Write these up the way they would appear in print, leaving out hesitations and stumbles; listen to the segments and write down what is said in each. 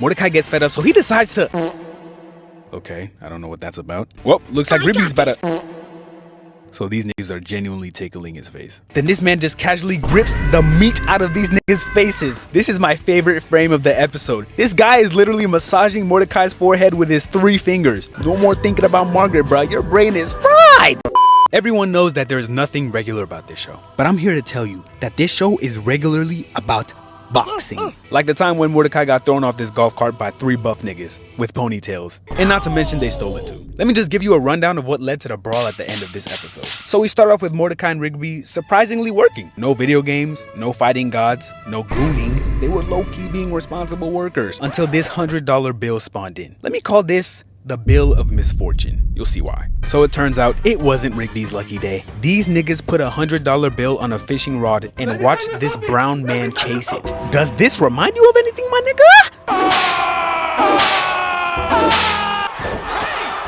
Mordecai gets fed up, so he decides to... Okay, I don't know what that's about. Well, looks like Rigby's about to... So these niggas are genuinely tickling his face. Then this man just casually grips the meat out of these niggas' faces. This is my favorite frame of the episode. This guy is literally massaging Mordecai's forehead with his 3 fingers. No more thinking about Margaret, bro. Your brain is fried. Everyone knows that there's nothing regular about this show. But I'm here to tell you that this show is regularly about boxing. Like the time when Mordecai got thrown off this golf cart by 3 buff niggas with ponytails. And not to mention they stole it too. Let me just give you a rundown of what led to the brawl at the end of this episode. So we start off with Mordecai and Rigby surprisingly working. No video games, no fighting gods, no gooning. They were low-key being responsible workers until this $100 bill spawned in. Let me call this the bill of misfortune. You'll see why. So it turns out it wasn't Rigby's lucky day. These niggas put a $100 bill on a fishing rod and watched this brown man chase it. Does this remind you of anything, my nigga?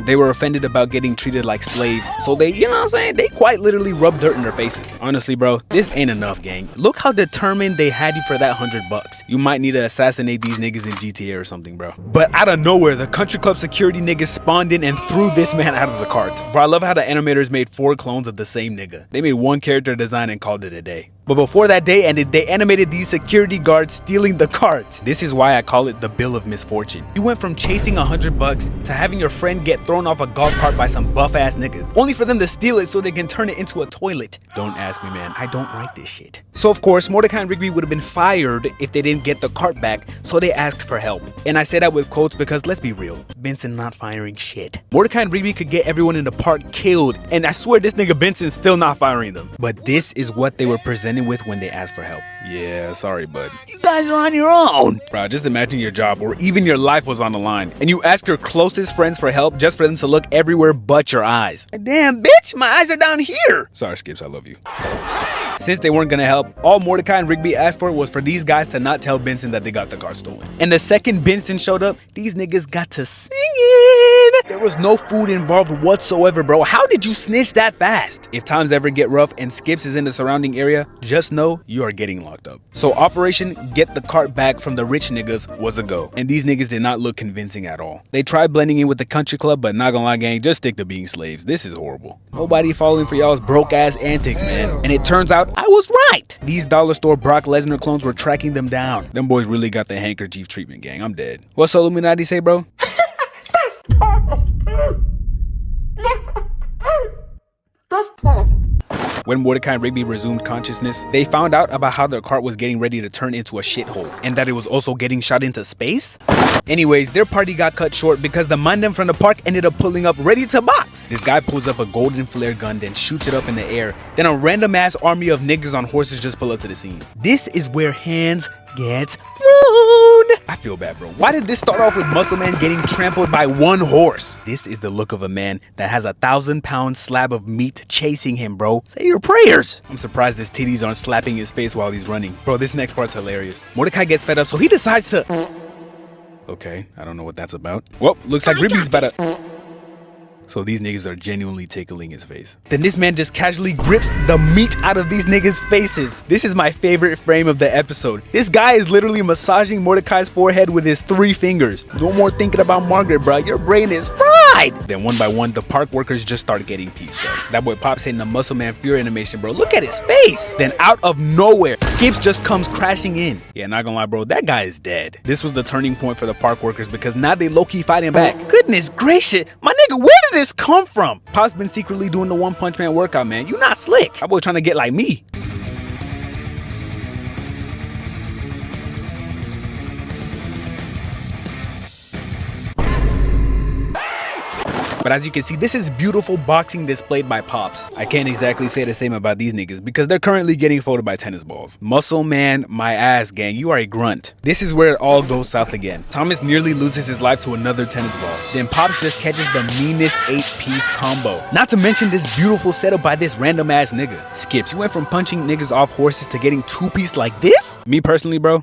They were offended about getting treated like slaves, so they, you know what I'm saying, they quite literally rubbed dirt in their faces. Honestly, bro, this ain't enough, gang. Look how determined they had you for that $100. You might need to assassinate these niggas in GTA or something, bro. But out of nowhere, the country club security niggas spawned in and threw this man out of the cart. Bro, I love how the animators made 4 clones of the same nigga. They made 1 character design and called it a day. But before that day ended, they animated these security guards stealing the cart. This is why I call it the bill of misfortune. You went from chasing $100 to having your friend get thrown off a golf cart by some buff ass niggas, only for them to steal it so they can turn it into a toilet. Don't ask me, man. I don't write this shit. So of course, Mordecai and Rigby would have been fired if they didn't get the cart back, so they asked for help. And I say that with quotes because let's be real, Benson not firing shit. Mordecai and Rigby could get everyone in the park killed, and I swear this nigga Benson's still not firing them. But this is what they were presented with when they asked for help. Yeah, sorry, bud. You guys are on your own. Bro, just imagine your job or even your life was on the line and you ask your closest friends for help just for them to look everywhere but your eyes. Damn, bitch, my eyes are down here. Sorry, Skips, I love you. Since they weren't gonna help, all Mordecai and Rigby asked for was for these guys to not tell Benson that they got the car stolen. And the second Benson showed up, these niggas got to singing. There was no food involved whatsoever, bro. How did you snitch that fast? If times ever get rough and Skips is in the surrounding area, just know you are getting locked up. So Operation Get the Cart Back from the rich niggas was a go. And these niggas did not look convincing at all. They tried blending in with the country club, but not gonna lie, gang, just stick to being slaves. This is horrible. Nobody falling for y'all's broke ass antics, man. And it turns out I was right. These dollar store Brock Lesnar clones were tracking them down. Them boys really got the handkerchief treatment, gang. I'm dead. What's Illuminati say, bro? When Mordecai and Rigby resumed consciousness, they found out about how their cart was getting ready to turn into a shithole, and that it was also getting shot into space. Anyways, their party got cut short because the mandem from the park ended up pulling up ready to box. This guy pulls up a golden flare gun, then shoots it up in the air. Then a random ass army of niggas on horses just pull up to the scene. This is where hands gets flown. I feel bad, bro. Why did this start off with Muscle Man getting trampled by 1 horse? This is the look of a man that has a 1,000-pound slab of meat chasing him, bro. Say your prayers. I'm surprised his titties aren't slapping his face while he's running. Bro, this next part's hilarious. Mordecai gets fed up, so he decides to... Okay, I don't know what that's about. Well, looks like Rigby's about to... So these niggas are genuinely tickling his face. Then this man just casually grips the meat out of these niggas' faces. This is my favorite frame of the episode. This guy is literally massaging Mordecai's forehead with his 3 fingers. No more thinking about Margaret, bro. Your brain is fried. Then one by one, the park workers just start getting pieced up. That boy Pop's hitting the Muscle Man Fury animation, bro. Look at his face. Then out of nowhere, Skips just comes crashing in. Yeah, not gonna lie, bro. That guy is dead. This was the turning point for the park workers because now they low-key fighting back. Goodness gracious. My nigga, where did this come from? Pop's been secretly doing the One Punch Man workout, man. You not slick. That boy trying to get like me. But as you can see, this is beautiful boxing displayed by Pops. I can't exactly say the same about these niggas because they're currently getting folded by tennis balls. Muscle Man, my ass, gang, you are a grunt. This is where it all goes south again. Thomas nearly loses his life to another tennis ball. Then Pops just catches the meanest 8-piece combo. Not to mention this beautiful setup by this random ass nigga. Skips, you went from punching niggas off horses to getting 2-piece like this? Me personally, bro,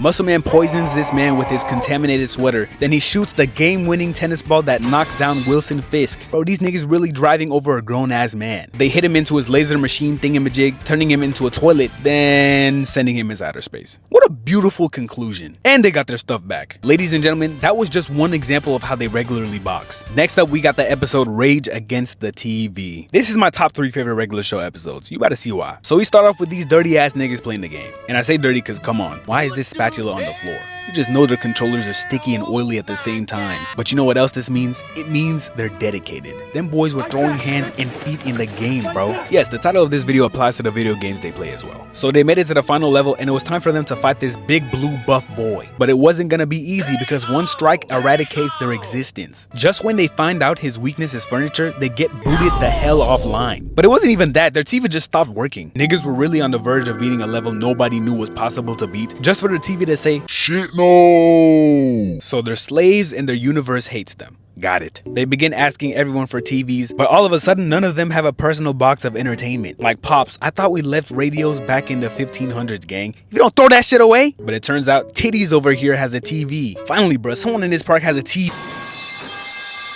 Muscle Man poisons this man with his contaminated sweater. Then he shoots the game-winning tennis ball that knocks down Wilson Fisk. Bro, these niggas really driving over a grown-ass man. They hit him into his laser machine thingamajig, turning him into a toilet, then sending him into outer space. What a beautiful conclusion. And they got their stuff back. Ladies and gentlemen, that was just one example of how they regularly box. Next up, we got the episode Rage Against the TV. This is my top 3 favorite regular show episodes. You gotta see why. So we start off with these dirty ass niggas playing the game. And I say dirty because come on, why is this spatula on the floor? You just know their controllers are sticky and oily at the same time. But you know what else this means? It means they're dedicated. Them boys were throwing hands and feet in the game, bro. Yes, the title of this video applies to the video games they play as well. So they made it to the final level and it was time for them to fight this big blue buff boy. But it wasn't gonna be easy because one strike eradicates their existence. Just when they find out his weakness is furniture, they get booted the hell offline. But it wasn't even that, their TV just stopped working. Niggas were really on the verge of beating a level nobody knew was possible to beat, just for their TV to say, shit no. So they're slaves and their universe hates them. Got it. They begin asking everyone for TVs, but all of a sudden none of them have a personal box of entertainment. Like, Pops, I thought we left radios back in the 1500s, gang. You don't throw that shit away. But it turns out Titties over here has a TV. Finally, bro, someone in this park has a TV.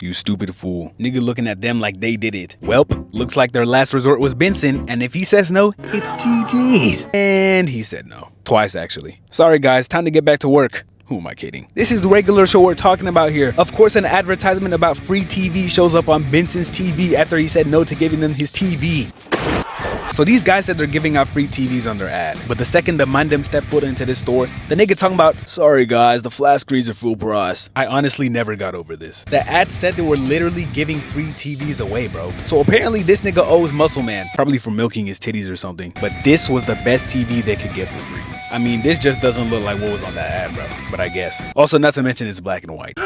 You stupid fool. Nigga looking at them like they did it. Welp, looks like their last resort was Benson, and if he says no, it's GG's. And he said no. Twice, actually. Sorry guys, time to get back to work. Who am I kidding? This is the regular show we're talking about here. Of course, an advertisement about free TV shows up on Benson's TV after he said no to giving them his TV. So these guys said they're giving out free TVs on their ad, but the second the man them step foot into this store, the nigga talking about, sorry guys, the flat screens are full price. I honestly never got over this. The ad said they were literally giving free TVs away, bro. So apparently this nigga owes Muscle Man, probably for milking his titties or something, but this was the best TV they could get for free. I mean, this just doesn't look like what was on that ad, bro, but I guess. Also, not to mention it's black and white.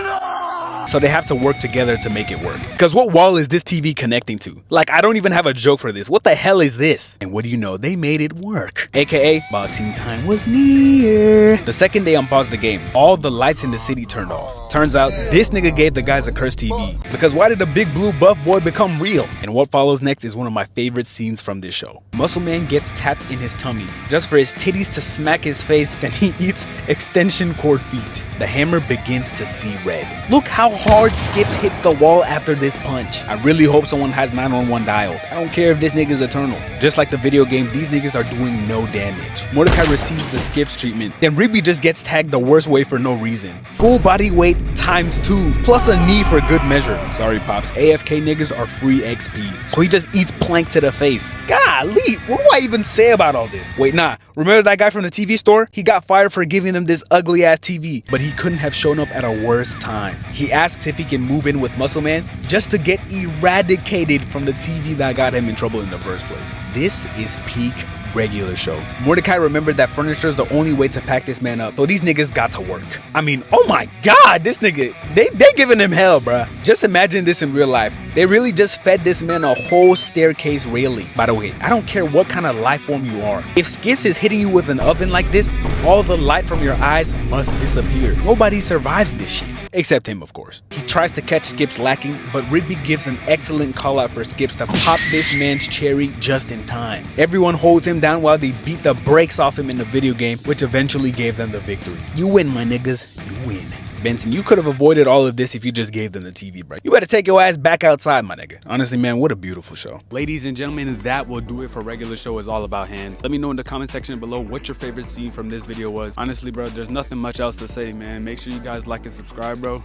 So they have to work together to make it work. Cause what wall is this TV connecting to? Like, I don't even have a joke for this. What the hell is this? And what do you know? They made it work. AKA, boxing time was near. The second they unpaused the game, all the lights in the city turned off. Turns out, this nigga gave the guys a cursed TV. Because why did the big blue buff boy become real? And what follows next is one of my favorite scenes from this show. Muscle Man gets tapped in his tummy, just for his titties to smack his face, then he eats extension cord feet. The hammer begins to see red. Look how hard Skips hits the wall after this punch. I really hope someone has 911 dialed. I don't care if this nigga's eternal. Just like the video game, these niggas are doing no damage. Mordecai receives the Skips treatment, then Rigby just gets tagged the worst way for no reason. Full body weight ×2, plus a knee for good measure. Sorry Pops, AFK niggas are free XP. So he just eats plank to the face. Golly, what do I even say about all this? Wait, nah, remember that guy from the TV store? He got fired for giving him this ugly ass TV, but he couldn't have shown up at a worse time. He asks if he can move in with Muscle Man just to get eradicated from the TV that got him in trouble in the first place. This is peak regular show. Mordecai remembered that furniture is the only way to pack this man up, so these niggas got to work. I mean, oh my god, this nigga, they giving him hell, bruh. Just imagine this in real life. They really just fed this man a whole staircase railing. By the way, I don't care what kind of life form you are. If Skips is hitting you with an oven like this, all the light from your eyes must disappear. Nobody survives this shit. Except him, of course. He tries to catch Skips lacking, but Rigby gives an excellent call out for Skips to pop this man's cherry just in time. Everyone holds him down while they beat the brakes off him in the video game, which eventually gave them the victory. You win, my niggas. You win. Benson, you could have avoided all of this if you just gave them the TV break. You better take your ass back outside, my nigga. Honestly, man, what a beautiful show. Ladies and gentlemen, that will do it for regular show is all about hands. Let me know in the comment section below what your favorite scene from this video was. Honestly, bro, there's nothing much else to say, man. Make sure you guys like and subscribe, bro.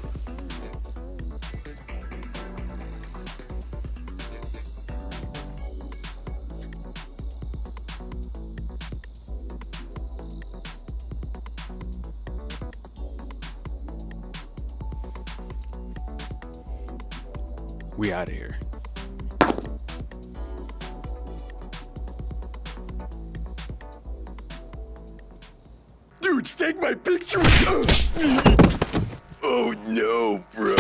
We out of here. Dude, take my picture. Oh no, bro.